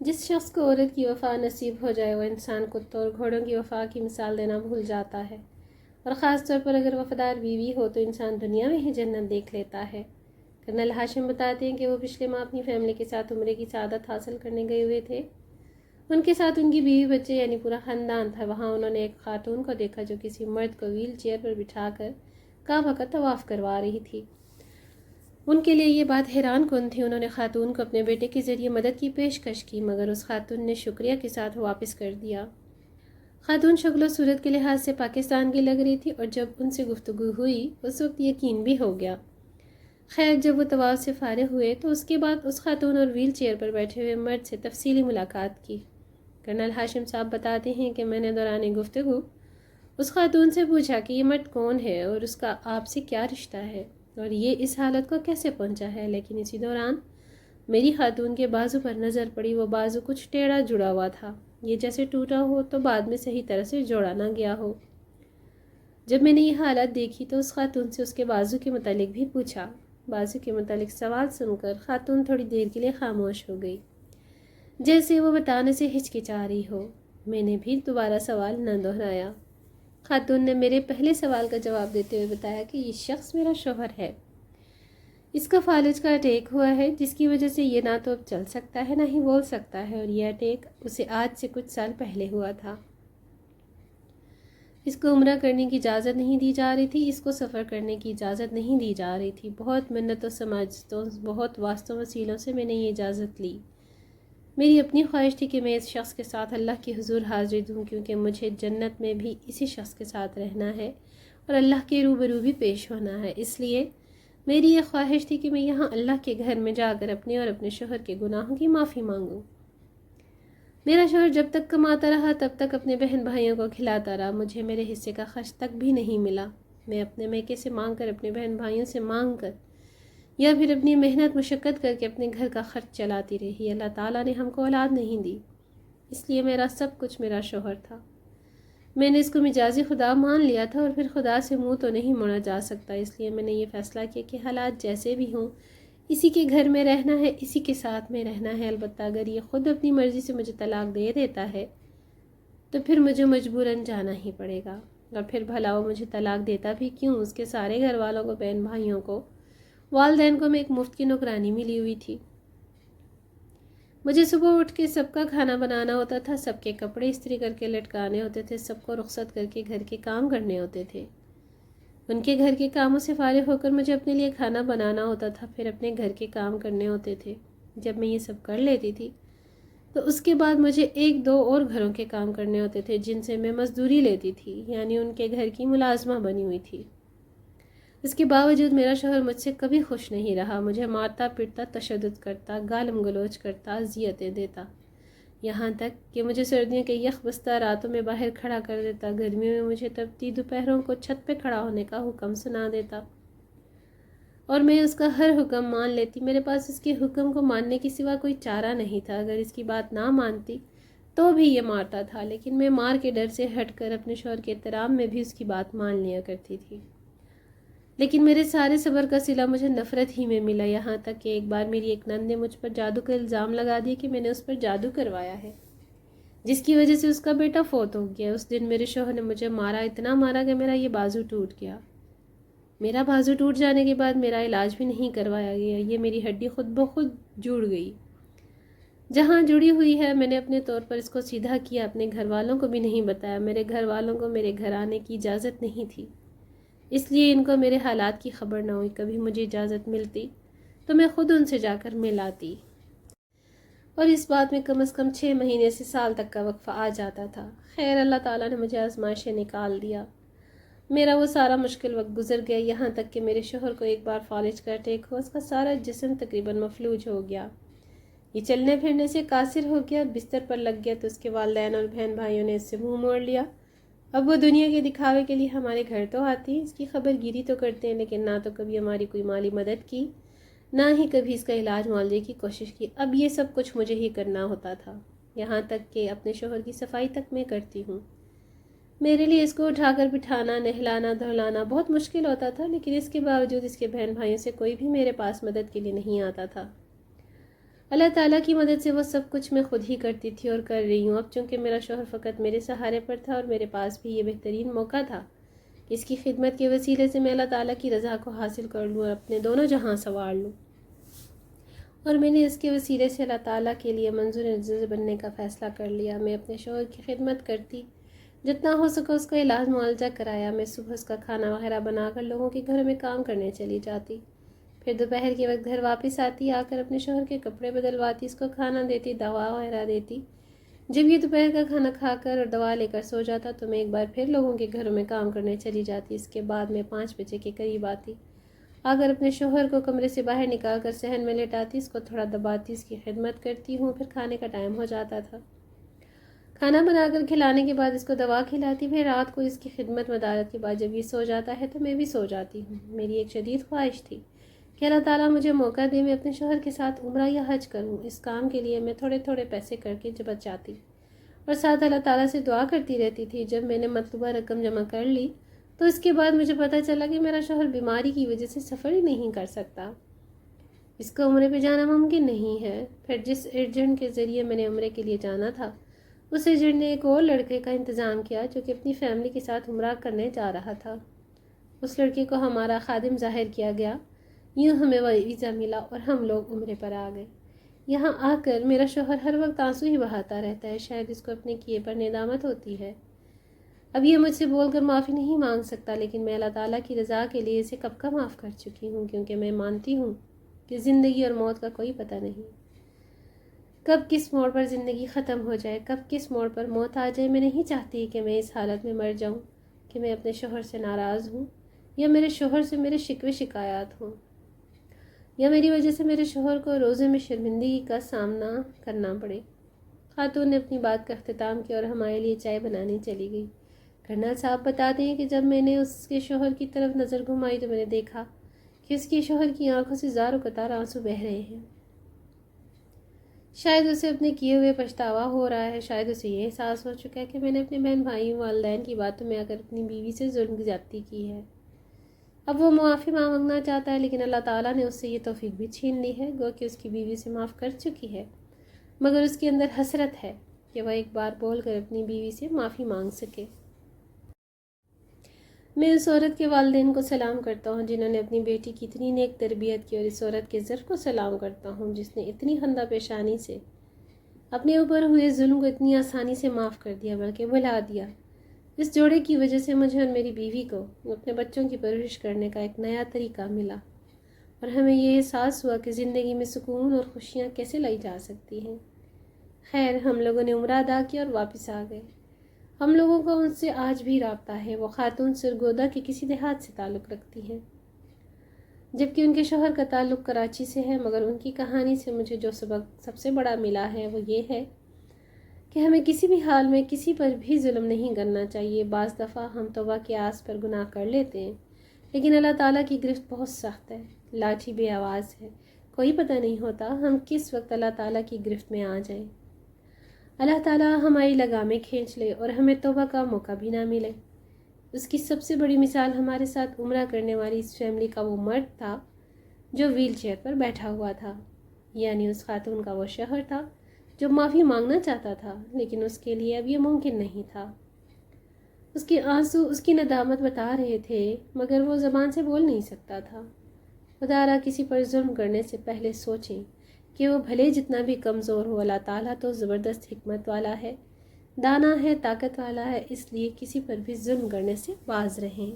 جس شخص کو عورت کی وفا نصیب ہو جائے وہ انسان کتوں اور گھوڑوں کی وفا کی مثال دینا بھول جاتا ہے، اور خاص طور پر اگر وفادار بیوی ہو تو انسان دنیا میں ہی جنت دیکھ لیتا ہے۔ کرنل ہاشم بتاتے ہیں کہ وہ پچھلے ماہ اپنی فیملی کے ساتھ عمرے کی سعادت حاصل کرنے گئے ہوئے تھے۔ ان کے ساتھ ان کی بیوی بچے یعنی پورا خاندان تھا۔ وہاں انہوں نے ایک خاتون کو دیکھا جو کسی مرد کو ویل چیئر پر بٹھا کر کعبہ کا طواف کروا رہی تھی۔ ان کے لیے یہ بات حیران کن تھی۔ انہوں نے خاتون کو اپنے بیٹے کے ذریعے مدد کی پیشکش کی، مگر اس خاتون نے شکریہ کے ساتھ واپس کر دیا۔ خاتون شکل و صورت کے لحاظ سے پاکستان کی لگ رہی تھی، اور جب ان سے گفتگو ہوئی اس وقت یقین بھی ہو گیا۔ خیر، جب وہ طواف سے فارغ ہوئے تو اس کے بعد اس خاتون اور ویل چیئر پر بیٹھے ہوئے مرد سے تفصیلی ملاقات کی۔ کرنل ہاشم صاحب بتاتے ہیں کہ میں نے دوران گفتگو اس خاتون سے پوچھا کہ یہ مرد کون ہے اور اس کا آپ سے کیا رشتہ ہے اور یہ اس حالت کو کیسے پہنچا ہے، لیکن اسی دوران میری خاتون کے بازو پر نظر پڑی۔ وہ بازو کچھ ٹیڑھا جڑا ہوا تھا، یہ جیسے ٹوٹا ہو تو بعد میں صحیح طرح سے جوڑا نہ گیا ہو۔ جب میں نے یہ حالت دیکھی تو اس خاتون سے اس کے بازو کے متعلق بھی پوچھا۔ بازو کے متعلق سوال سن کر خاتون تھوڑی دیر کے لیے خاموش ہو گئی، جیسے وہ بتانے سے ہچکچا رہی ہو۔ میں نے بھی دوبارہ سوال نہ دہرایا۔ خاتون نے میرے پہلے سوال کا جواب دیتے ہوئے بتایا کہ یہ شخص میرا شوہر ہے۔ اس کا فالج کا اٹیک ہوا ہے، جس کی وجہ سے یہ نہ تو اب چل سکتا ہے نہ ہی بول سکتا ہے، اور یہ اٹیک اسے آج سے کچھ سال پہلے ہوا تھا۔ اس کو عمرہ کرنے کی اجازت نہیں دی جا رہی تھی، اس کو سفر کرنے کی اجازت نہیں دی جا رہی تھی۔ بہت منتوں سماجتوں، بہت واسطوں وسیلوں سے میں نے یہ اجازت لی۔ میری اپنی خواہش تھی کہ میں اس شخص کے ساتھ اللہ کے حضور حاضر دوں، کیونکہ مجھے جنت میں بھی اسی شخص کے ساتھ رہنا ہے اور اللہ کے روبرو بھی پیش ہونا ہے۔ اس لیے میری یہ خواہش تھی کہ میں یہاں اللہ کے گھر میں جا کر اپنے اور اپنے شوہر کے گناہوں کی معافی مانگوں۔ میرا شوہر جب تک کماتا رہا تب تک اپنے بہن بھائیوں کو کھلاتا رہا، مجھے میرے حصے کا خرچ تک بھی نہیں ملا۔ میں اپنے میکے سے مانگ کر، اپنے بہن بھائیوں سے مانگ کر، یا پھر اپنی محنت مشقت کر کے اپنے گھر کا خرچ چلاتی رہی۔ اللہ تعالیٰ نے ہم کو اولاد نہیں دی، اس لیے میرا سب کچھ میرا شوہر تھا۔ میں نے اس کو مجازی خدا مان لیا تھا، اور پھر خدا سے منہ تو نہیں موڑا جا سکتا، اس لیے میں نے یہ فیصلہ کیا کہ حالات جیسے بھی ہوں اسی کے گھر میں رہنا ہے، اسی کے ساتھ میں رہنا ہے۔ البتہ اگر یہ خود اپنی مرضی سے مجھے طلاق دے دیتا ہے تو پھر مجھے مجبوراً جانا ہی پڑے گا، اور پھر بھلا وہ مجھے طلاق دیتا بھی کیوں؟ اس کے سارے گھر والوں کو، بہن بھائیوں کو، والدین کو میں ایک مفت کی نوکرانی ملی ہوئی تھی۔ مجھے صبح اٹھ کے سب کا کھانا بنانا ہوتا تھا، سب کے کپڑے استری کر کے لٹکانے ہوتے تھے، سب کو رخصت کر کے گھر کے کام کرنے ہوتے تھے۔ ان کے گھر کے کاموں سے فارغ ہو کر مجھے اپنے لیے کھانا بنانا ہوتا تھا، پھر اپنے گھر کے کام کرنے ہوتے تھے۔ جب میں یہ سب کر لیتی تھی تو اس کے بعد مجھے ایک دو اور گھروں کے کام کرنے ہوتے تھے جن سے میں مزدوری لیتی تھی، یعنی ان کے گھر کی ملازمہ بنی ہوئی تھی۔ اس کے باوجود میرا شوہر مجھ سے کبھی خوش نہیں رہا، مجھے مارتا پیٹتا، تشدد کرتا، گالم گلوچ کرتا، اذیتیں دیتا، یہاں تک کہ مجھے سردیوں کے یخ بستہ راتوں میں باہر کھڑا کر دیتا، گرمیوں میں مجھے تپتی دوپہروں کو چھت پہ کھڑا ہونے کا حکم سنا دیتا، اور میں اس کا ہر حکم مان لیتی۔ میرے پاس اس کے حکم کو ماننے کے سوا کوئی چارہ نہیں تھا۔ اگر اس کی بات نہ مانتی تو بھی یہ مارتا تھا، لیکن میں مار کے ڈر سے ہٹ کر اپنے شوہر کے احترام میں بھی اس کی بات مان لیا کرتی تھی۔ لیکن میرے سارے صبر کا صلہ مجھے نفرت ہی میں ملا، یہاں تک کہ ایک بار میری ایک نند نے مجھ پر جادو کا الزام لگا دیا کہ میں نے اس پر جادو کروایا ہے، جس کی وجہ سے اس کا بیٹا فوت ہو گیا۔ اس دن میرے شوہر نے مجھے مارا، اتنا مارا کہ میرا یہ بازو ٹوٹ گیا۔ میرا بازو ٹوٹ جانے کے بعد میرا علاج بھی نہیں کروایا گیا، یہ میری ہڈی خود بخود جڑ گئی۔ جہاں جڑی ہوئی ہے میں نے اپنے طور پر اس کو سیدھا کیا، اپنے گھر والوں کو بھی نہیں بتایا۔ میرے گھر والوں کو میرے گھر آنے کی اجازت نہیں تھی، اس لیے ان کو میرے حالات کی خبر نہ ہوئی۔ کبھی مجھے اجازت ملتی تو میں خود ان سے جا کر مل آتی، اور اس بات میں کم از کم 6 مہینے سے سال تک کا وقفہ آ جاتا تھا۔ خیر، اللہ تعالیٰ نے مجھے آزمائش سے نکال دیا۔ میرا وہ سارا مشکل وقت گزر گیا، یہاں تک کہ میرے شوہر کو ایک بار فالج کا اٹیک ہوا، اس کا سارا جسم تقریباً مفلوج ہو گیا، یہ چلنے پھرنے سے قاصر ہو گیا، بستر پر لگ گیا تو اس کے والدین اور بہن بھائیوں نے اس سے منہ موڑ لیا۔ اب وہ دنیا کے دکھاوے کے لیے ہمارے گھر تو آتی ہیں، اس کی خبر گیری تو کرتے ہیں، لیکن نہ تو کبھی ہماری کوئی مالی مدد کی، نہ ہی کبھی اس کا علاج معالجے کی کوشش کی۔ اب یہ سب کچھ مجھے ہی کرنا ہوتا تھا، یہاں تک کہ اپنے شوہر کی صفائی تک میں کرتی ہوں۔ میرے لیے اس کو اٹھا کر بٹھانا، نہلانا دھلانا بہت مشکل ہوتا تھا، لیکن اس کے باوجود اس کے بہن بھائیوں سے کوئی بھی میرے پاس مدد کے لیے نہیں آتا تھا۔ اللہ تعالیٰ کی مدد سے وہ سب کچھ میں خود ہی کرتی تھی اور کر رہی ہوں۔ اب چونکہ میرا شوہر فقط میرے سہارے پر تھا اور میرے پاس بھی یہ بہترین موقع تھا کہ اس کی خدمت کے وسیلے سے میں اللہ تعالیٰ کی رضا کو حاصل کر لوں اور اپنے دونوں جہاں سنوار لوں، اور میں نے اس کے وسیلے سے اللہ تعالیٰ کے لیے منظور عزیز بننے کا فیصلہ کر لیا۔ میں اپنے شوہر کی خدمت کرتی، جتنا ہو سکا اس کا علاج معالجہ کرایا۔ میں صبح اس کا کھانا وغیرہ بنا کر لوگوں کے گھروں میں کام کرنے چلی جاتی، پھر دوپہر کے وقت گھر واپس آتی، آ کر اپنے شوہر کے کپڑے بدلواتی، اس کو کھانا دیتی، دوا وغیرہ دیتی۔ جب یہ دوپہر کا کھانا کھا کر اور دوا لے کر سو جاتا تو میں ایک بار پھر لوگوں کے گھروں میں کام کرنے چلی جاتی۔ اس کے بعد میں 5 بجے کے قریب آتی، آ کر اپنے شوہر کو کمرے سے باہر نکال کر صحن میں لٹاتی، اس کو تھوڑا دباتی، اس کی خدمت کرتی ہوں۔ پھر کھانے کا ٹائم ہو جاتا تھا، کھانا بنا کر کھلانے کے بعد اس کو دوا کھلاتی۔ پھر رات کو اس کی خدمت مدارت کے بعد جب یہ سو جاتا ہے تو میں بھی سو جاتی ہوں۔ میری ایک شدید خواہش تھی کہ اللہ تعالیٰ مجھے موقع دے میں اپنے شوہر کے ساتھ عمرہ یا حج کروں۔ اس کام کے لیے میں تھوڑے تھوڑے پیسے کر کے بچاتی اور ساتھ اللہ تعالیٰ سے دعا کرتی رہتی تھی۔ جب میں نے مطلوبہ رقم جمع کر لی تو اس کے بعد مجھے پتہ چلا کہ میرا شوہر بیماری کی وجہ سے سفر ہی نہیں کر سکتا، اس کو عمرے پہ جانا ممکن نہیں ہے۔ پھر جس ایجنٹ کے ذریعے میں نے عمرے کے لیے جانا تھا، اس ایجنٹ نے ایک اور لڑکے کا انتظام کیا جو کہ اپنی فیملی کے ساتھ عمرہ کرنے جا رہا تھا۔ اس لڑکے کو ہمارا خادم ظاہر کیا گیا، یوں ہمیں وہ ویزا ملا اور ہم لوگ عمرے پر آ گئے۔ یہاں آ کر میرا شوہر ہر وقت آنسو ہی بہاتا رہتا ہے، شاید اس کو اپنے کیے پر ندامت ہوتی ہے۔ اب یہ مجھ سے بول کر معافی نہیں مانگ سکتا، لیکن میں اللہ تعالیٰ کی رضا کے لیے اسے کب کا معاف کر چکی ہوں، کیونکہ میں مانتی ہوں کہ زندگی اور موت کا کوئی پتہ نہیں، کب کس موڑ پر زندگی ختم ہو جائے، کب کس موڑ پر موت آ جائے۔ میں نہیں چاہتی کہ میں اس حالت میں مر جاؤں کہ میں اپنے شوہر سے ناراض ہوں، یا میرے شوہر سے میرے شکوے شکایات ہوں، یا میری وجہ سے میرے شوہر کو روزے میں شرمندگی کا سامنا کرنا پڑے۔ خاتون نے اپنی بات کا اختتام کیا اور ہمارے لیے چائے بنانے چلی گئی۔ کرنل صاحب بتاتے ہیں کہ جب میں نے اس کے شوہر کی طرف نظر گھمائی تو میں نے دیکھا کہ اس کے شوہر کی آنکھوں سے زار و قطار آنسو بہہ رہے ہیں۔ شاید اسے اپنے کیے ہوئے پچھتاوا ہو رہا ہے، شاید اسے یہ احساس ہو چکا ہے کہ میں نے اپنے بہن بھائیوں والدین کی باتوں میں آ کر اپنی بیوی سے ظلم کی زیادتی کی ہے۔ اب وہ معافی مانگنا چاہتا ہے، لیکن اللہ تعالیٰ نے اس سے یہ توفیق بھی چھین لی ہے، گو کہ اس کی بیوی سے معاف کر چکی ہے، مگر اس کے اندر حسرت ہے کہ وہ ایک بار بول کر اپنی بیوی سے معافی مانگ سکے۔ میں اس عورت کے والدین کو سلام کرتا ہوں جنہوں نے اپنی بیٹی کی اتنی نیک تربیت کی، اور اس عورت کے زر کو سلام کرتا ہوں جس نے اتنی خندہ پیشانی سے اپنے اوپر ہوئے ظلم کو اتنی آسانی سے معاف کر دیا، بلکہ بھلا دیا۔ اس جوڑے کی وجہ سے مجھے اور میری بیوی کو اپنے بچوں کی پرورش کرنے کا ایک نیا طریقہ ملا، اور ہمیں یہ احساس ہوا کہ زندگی میں سکون اور خوشیاں کیسے لائی جا سکتی ہیں۔ خیر، ہم لوگوں نے عمرہ ادا کیا اور واپس آ گئے۔ ہم لوگوں کا ان سے آج بھی رابطہ ہے۔ وہ خاتون سرگودا کے کسی دیہات سے تعلق رکھتی ہیں، جبکہ ان کے شوہر کا تعلق کراچی سے ہے، مگر ان کی کہانی سے مجھے جو سبق سب سے بڑا ملا ہے وہ یہ ہے کہ ہمیں کسی بھی حال میں کسی پر بھی ظلم نہیں کرنا چاہیے۔ بعض دفعہ ہم توبہ کے آس پر گناہ کر لیتے ہیں، لیکن اللہ تعالیٰ کی گرفت بہت سخت ہے، لاٹھی بے آواز ہے، کوئی پتہ نہیں ہوتا ہم کس وقت اللہ تعالیٰ کی گرفت میں آ جائیں۔ اللہ تعالیٰ ہماری لگامیں کھینچ لے اور ہمیں توبہ کا موقع بھی نہ ملے۔ اس کی سب سے بڑی مثال ہمارے ساتھ عمرہ کرنے والی اس فیملی کا وہ مرد تھا جو ویل چیئر پر بیٹھا ہوا تھا، یعنی اس خاتون کا وہ شوہر تھا جو معافی مانگنا چاہتا تھا، لیکن اس کے لیے اب یہ ممکن نہیں تھا۔ اس کے آنسو اس کی ندامت بتا رہے تھے، مگر وہ زبان سے بول نہیں سکتا تھا۔ خدا را کسی پر ظلم کرنے سے پہلے سوچیں کہ وہ بھلے جتنا بھی کمزور ہو، اللہ تعالیٰ تو زبردست حکمت والا ہے، دانا ہے، طاقت والا ہے، اس لیے کسی پر بھی ظلم کرنے سے باز رہیں۔